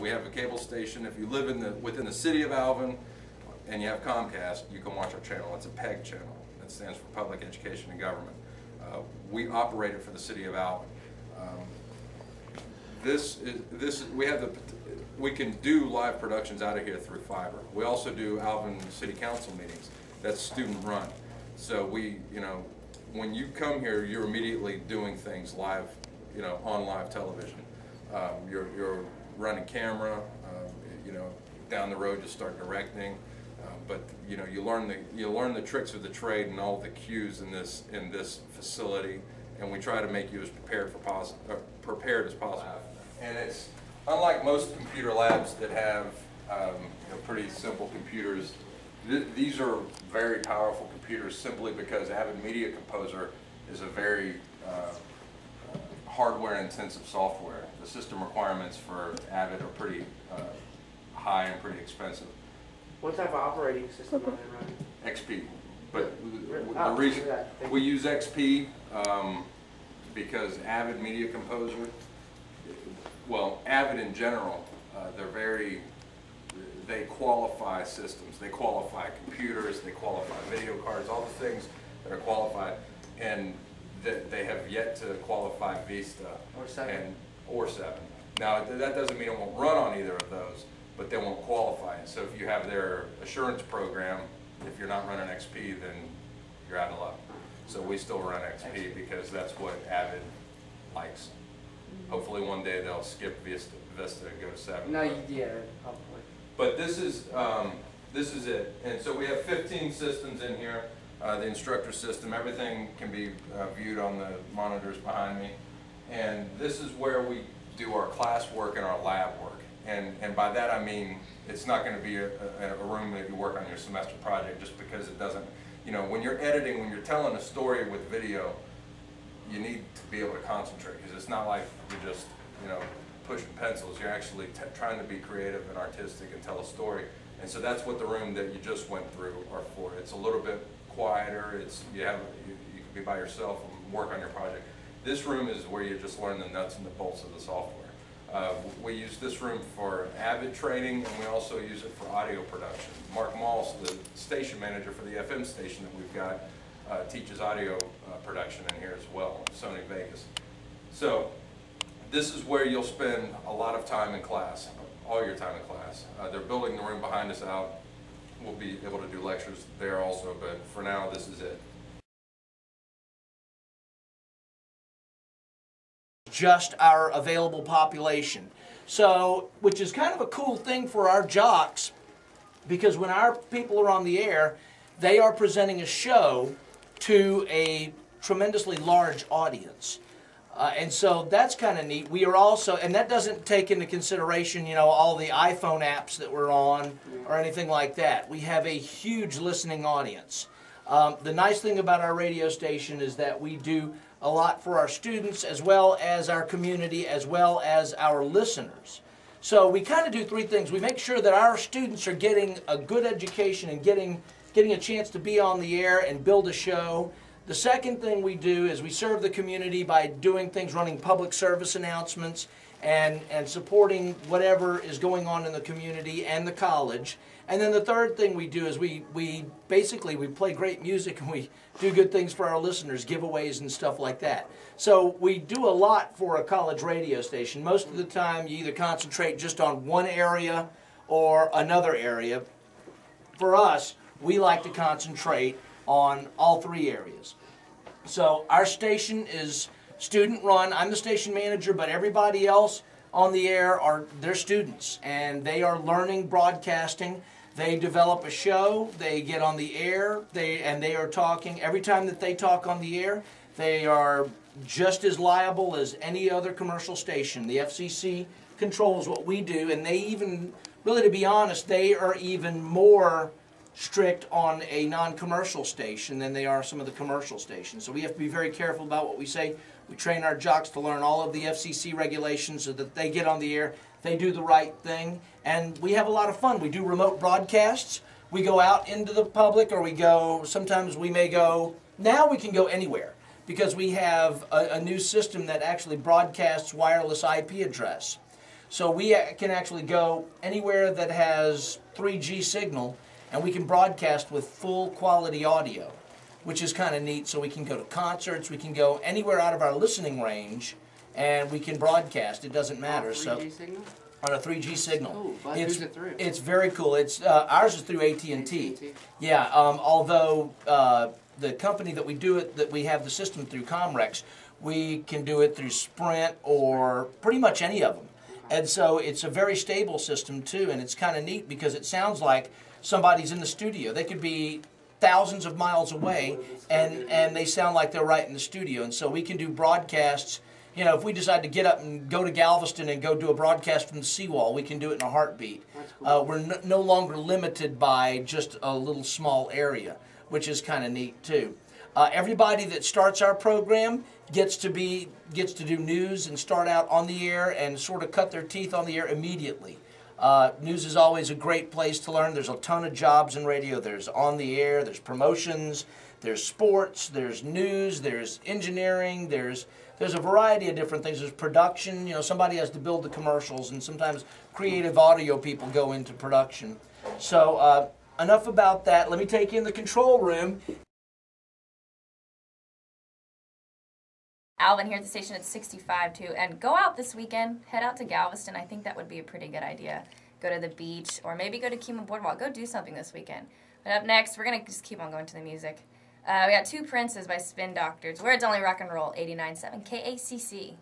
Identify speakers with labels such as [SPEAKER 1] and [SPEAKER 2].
[SPEAKER 1] we have a cable station. If you live within the city of Alvin and you have Comcast, you can watch our channel. It's a PEG channel. That stands for Public Education and Government. We operate it for the city of Alvin. We can do live productions out of here through fiber. We also do Alvin City Council meetings. That's student run. So when you come here, you're immediately doing things live, on live television. You're running camera, down the road you start directing, but you learn the tricks of the trade and all the cues in this facility, and we try to make you as prepared as possible. And it's unlike most computer labs that have pretty simple computers. These are very powerful computers simply because Avid Media Composer is a very hardware-intensive software. The system requirements for Avid are pretty high and pretty expensive.
[SPEAKER 2] What type of operating system are they running?
[SPEAKER 1] XP. But the reason we use XP because Avid Media Composer, well, Avid in general, they qualify systems. They qualify computers, they qualify video cards, all the things that are qualified, and they have yet to qualify Vista or 7. Now, that doesn't mean it won't run on either of those, but they won't qualify it. So if you have their assurance program, if you're not running XP, then you're out of luck. So we still run XP because that's what Avid likes. Hopefully one day they'll skip Vista and go to 7.
[SPEAKER 2] No, yeah, probably.
[SPEAKER 1] But this is it. And so we have 15 systems in here. The instructor system, everything can be viewed on the monitors behind me. And this is where we do our class work and our lab work. And by that I mean it's not going to be a room that you work on your semester project just because it doesn't, when you're editing, when you're telling a story with video, you need to be able to concentrate because it's not like you're just, pushing pencils. You're actually trying to be creative and artistic and tell a story. And so that's what the room that you just went through are for. It's a little bit quieter. You can be by yourself and work on your project. This room is where you just learn the nuts and the bolts of the software. We use this room for Avid training, and we also use it for audio production. Mark Malls, the station manager for the FM station that we've got, teaches audio production in here as well, Sony Vegas. So this is where you'll spend a lot of time in class, all your time in class. They're building the room behind us out. We'll be able to do lectures there also, but for now, this is it.
[SPEAKER 3] Just our available population. So, which is kind of a cool thing for our jocks, because when our people are on the air, they are presenting a show to a tremendously large audience. And so that's kind of neat. We are also, and that doesn't take into consideration, all the iPhone apps that we're on or anything like that. We have a huge listening audience. The nice thing about our radio station is that we do a lot for our students as well as our community as well as our listeners. So we kind of do three things. We make sure that our students are getting a good education and getting a chance to be on the air and build a show. The second thing we do is we serve the community by doing things, running public service announcements and supporting whatever is going on in the community and the college. And then the third thing we do is we play great music and we do good things for our listeners, giveaways and stuff like that. So we do a lot for a college radio station. Most of the time you either concentrate just on one area or another area. For us, we like to concentrate on all three areas. So our station is student run. I'm the station manager, but everybody else on the air they're students and they are learning broadcasting. They develop a show, they get on the air, and they are talking. Every time that they talk on the air, they are just as liable as any other commercial station. The FCC controls what we do, and they even, really to be honest, they are even more strict on a non-commercial station than they are some of the commercial stations. So we have to be very careful about what we say. We train our jocks to learn all of the FCC regulations so that they get on the air, they do the right thing, and we have a lot of fun. We do remote broadcasts. We go out into the public, or sometimes we may go, now we can go anywhere because we have a new system that actually broadcasts wireless IP address. So we can actually go anywhere that has 3G signal, and we can broadcast with full quality audio, which is kind of neat. So we can go to concerts, we can go anywhere out of our listening range, and we can broadcast. It doesn't matter. So
[SPEAKER 2] 3G signal?
[SPEAKER 3] on a 3G signal.
[SPEAKER 2] Cool. But who's it through?
[SPEAKER 3] It's very cool. It's ours is through AT&T.
[SPEAKER 2] AT&T.
[SPEAKER 3] Yeah. Although the company that we have the system through, Comrex, we can do it through Sprint or pretty much any of them. And so it's a very stable system too, and it's kind of neat because it sounds like somebody's in the studio. They could be thousands of miles away, and they sound like they're right in the studio. And so we can do broadcasts. You know, if we decide to get up and go to Galveston and go do a broadcast from the seawall, we can do it in a heartbeat.
[SPEAKER 2] That's cool.
[SPEAKER 3] We're no longer limited by just a little small area, which is kind of neat too. Everybody that starts our program gets to do news and start out on the air and sort of cut their teeth on the air immediately. News is always a great place to learn. There's a ton of jobs in radio. There's on the air, there's promotions, there's sports, there's news, there's engineering, there's a variety of different things. There's production. You know, somebody has to build the commercials, and sometimes creative audio people go into production. So enough about that. Let me take you in the control room.
[SPEAKER 4] Alvin here at the station at 65 too, and go out this weekend, head out to Galveston. I think that would be a pretty good idea. Go to the beach, or maybe go to Kima Boardwalk. Go do something this weekend. But up next, we're going to just keep on going to the music. We got Two Princes by Spin Doctors. Where it's only rock and roll, 89.7 KACC.